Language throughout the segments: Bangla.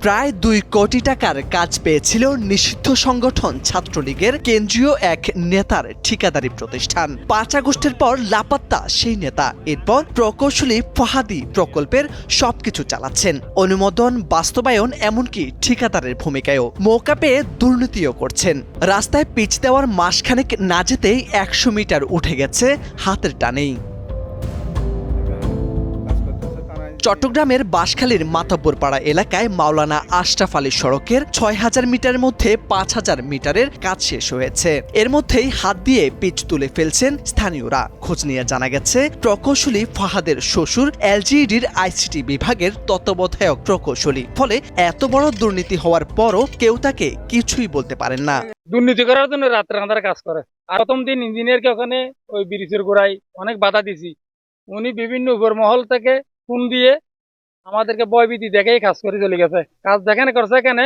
প্রায় ২ কোটি টাকার কাজ পেয়েছিল নিষিদ্ধ সংগঠন ছাত্রলীগের কেন্দ্রীয় এক নেতার ঠিকাদারি প্রতিষ্ঠান। ৫ আগস্টের পর লাপাত্তা সেই নেতা। এরপর প্রকৌশলী ফাহাদি প্রকল্পের সবকিছু চালাচ্ছেন, অনুমোদন, বাস্তবায়ন, এমনকি ঠিকাদারের ভূমিকায়ও। মৌকা পেয়ে দুর্নীতিও করছেন। রাস্তায় পিচ দেওয়ার মাসখানেক না যেতেই ১০০ মিটার উঠে গেছে হাতের টানেই। চট্টগ্রামের বাঁশখালীর মাতব্বরপাড়া এলাকায় মাওলানা আশরাফ আলী সড়কের ৬,০০০ মিটারের মধ্যে ৫,০০০ মিটারের কাজ শেষ হয়েছে। এর মধ্যেই হাত দিয়ে পিচ তুলে ফেলছেন স্থানীয়রা। খোঁজ নিয়ে জানা গেছে, প্রকৌশলী ফাহাদের শ্বশুর এলজিইডির আইসিটি বিভাগের তত্ত্বাবধায়ক প্রকৌশলী। ফলে এত বড় দুর্নীতি হওয়ার পরও কেউ তাকে কিছুই বলতে পারেন না। দুর্নীতি করার জন্য রাত্রে আন্ধারে কাজ করে। আর প্রথম দিন ইঞ্জিনিয়ারকে ওখানে ওই ব্রিজের গোড়ায় অনেক বাধা দিছি। উনি বিভিন্ন উপর মহল থেকে ফোন দিয়ে আমাদেরকে ভয়ভীতি দেখেই কাজ করে চলে গেছে। কাজ যেখানে করছে এখানে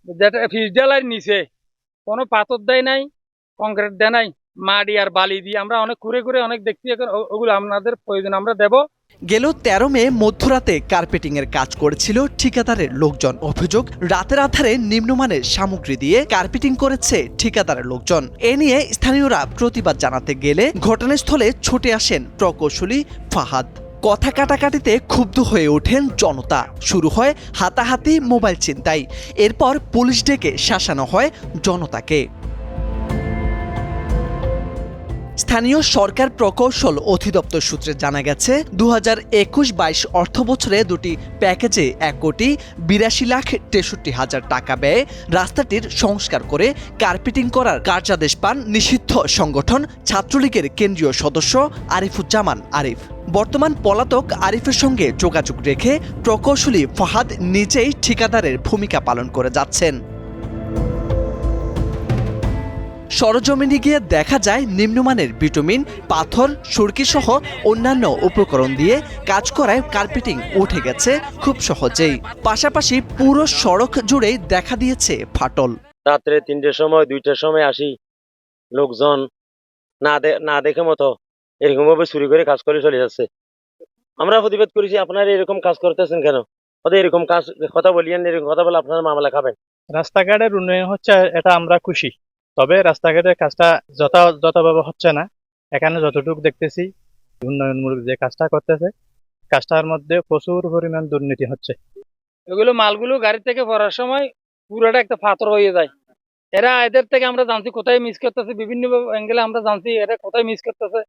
যেটা ফিস ঢালাইয়ের নিচে কোনো পাথর দেয় নাই, কংক্রিট দেয় নাই, মাটি আর বালি দিয়ে আমরা অনেক ঘুরে ঘুরে অনেক দেখছি। এখন ওগুলো আপনাদের প্রয়োজন আমরা দেব। গেল ১৩ মে মধ্যরাতে কার্পেটিং এর কাজ করেছিল ঠিকাদারের লোকজন। অভিযোগ, রাতের আধারে নিম্নমানের সামগ্রী দিয়ে কার্পেটিং করেছে ঠিকাদারের লোকজন। এ নিয়ে স্থানীয়রা প্রতিবাদ জানাতে গেলে ঘটনাস্থলে ছুটে আসেন প্রকৌশলী ফাহাদ। কথা কাটাকাটিতে ক্ষুব্ধ হয়ে ওঠেন জনতা। শুরু হয় হাতাহাতি, মোবাইল ছিনতাই। এরপর পুলিশ ডেকে শাসানো হয় জনতাকে। স্থানীয় সরকার প্রকৌশল অধিদপ্তর সূত্রে জানা গেছে, ২০২১-২২ অর্থ বছরে দুটি প্যাকেজে ১,৮২,৬৩,০০০ টাকা ব্যয়ে রাস্তাটির সংস্কার করে কার্পেটিং করার কার্যাদেশ পান নিষিদ্ধ সংগঠন ছাত্রলীগের কেন্দ্রীয় সদস্য আরিফুজ্জামান আরিফ। বর্তমান পলাতক আরিফের সঙ্গে যোগাযোগ রেখে প্রকৌশলী ফাহাদ নিজেই ঠিকাদারের ভূমিকা পালন করে যাচ্ছেন। সরজমিনে গিয়ে দেখা যায়, নিম্নমানের বিটুমিন, পাথর, সুরকি সহ অন্যান্য উপকরণ দিয়ে কাজ করায় কার্পেটিং উঠে গেছে খুব সহজেই। পাশাপাশি পুরো সড়ক জুড়েই দেখা দিয়েছে ফাটল। রাত্রে ৩টের সময় ২টার সময় আসি, লোকজন না দেখে মতো এরকম ভাবে চুরি করে কাজ করে চলে যাচ্ছে। আমরা প্রতিবাদ করেছি, আপনারা এরকম কাজ করতেছেন কেন? এরকম কাজ কথা বলিয়েন, এরকম কথা বলে আপনারা মামলা খাবেন। রাস্তাঘাটের উন্নয়ন হচ্ছে, এটা আমরা খুশি। তবে রাস্তাঘাটের কাজটা যথাযথভাবে হচ্ছে না। এখানে যতটুকু দেখতেছি উন্নয়নমূলক যে কাজটা করতেছে, কাজটার মধ্যে প্রচুর পরিমাণ দুর্নীতি হচ্ছে। এগুলো মালগুলো গাড়ি থেকে পড়ার সময় পুরোটা একটা পাথর হয়ে যায়। এদের থেকে আমরা জানছি কোথায় মিস করতেছে, বিভিন্ন অ্যাঙ্গেলে আমরা জানছি এরা কোথায় মিস করতেছে।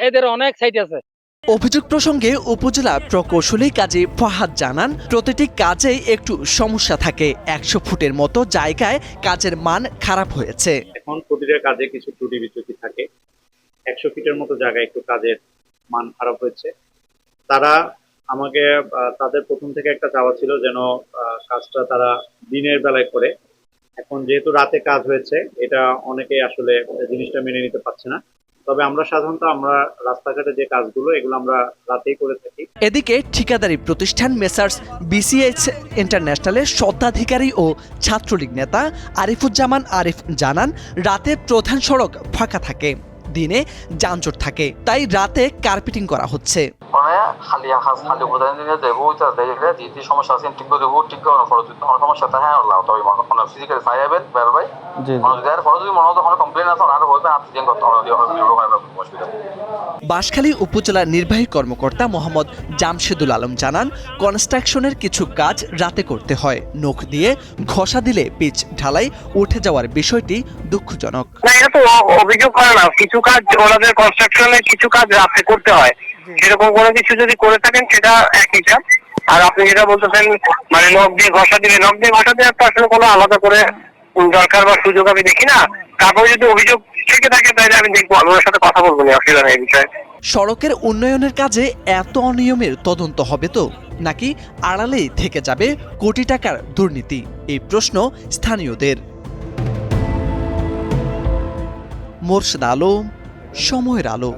এদের অনেক সাইট আছে। অভিযোগ প্রসঙ্গে উপজেলা প্রকৌশলী কাজী ফাহাদ জানান, প্রতিটি কাজেই একটু সমস্যা থাকে। ১০০ ফুটের মতো জায়গায় কাজের মান খারাপ হয়েছে। এখন প্রতিটা কাজে কিছু ত্রুটি বিচ্যুতি থাকে। ১০০ ফিটের মতো জায়গায় একটু কাজের মান খারাপ হয়েছে। তারা আমাকে তাদের প্রথম থেকে একটা চাওয়া ছিল যেন কাজটা তারা দিনের বেলায় করে। এখন যেহেতু রাতে কাজ হয়েছে, এটা অনেকে আসলে জিনিসটা মেনে নিতে পারছে না। তবে আমরা সাধারণত রাস্তাঘাটে যে কাজগুলো এগুলো আমরা রাতেই করে থাকি। এদিকে ঠিকাদারি প্রতিষ্ঠান মেসার্স বিসিএইচ ইন্টারন্যাশনালের স্বত্বাধিকারী ও ছাত্রলীগ নেতা আরিফুজ্জামান আরিফ জানান, রাতে প্রধান সড়ক ফাঁকা থাকে, দিনে যানজট থাকে, তাই রাতে কার্পেটিং করা হচ্ছে। বাঁশখালী উপজেলা নির্বাহী কর্মকর্তা মোহাম্মদ জামশেদুল আলম জানান, কনস্ট্রাকশনের কিছু কাজ রাতে করতে হয়। নখ দিয়ে ঘষা দিলে পিচ ঢালাই উঠে যাওয়ার বিষয়টি দুঃখজনক। এটা তো অভিযোগ করে না, কিছু কাজ ওনাদের কনস্ট্রাকশনের কিছু কাজ রাতে করতে হয়। সেরকম কোনো কিছু যদি করে থাকেন সেটা একই চাপ। আর আপনি যেটা বলতেছেন মানে নখ দিয়ে ঘষা দিলে, নখ দিয়ে ঘষা দেওয়ার তো আসলে কোনো আলাদা করে দরকার বা সুযোগ আমি দেখি না। তারপরে যদি অভিযোগ থেকে থাকে তাহলে আমি দেখবো, আমি ওর সাথে কথা বলবো না, অসুবিধা নেই এই বিষয়ে। সড়কের উন্নয়নের কাজে এত অনিয়মের তদন্ত হবে তো, নাকি আড়ালেই থেকে যাবে কোটি টাকার দুর্নীতি? এই প্রশ্ন স্থানীয়দের। মোর্শেদ আলম, সময়ের আলো।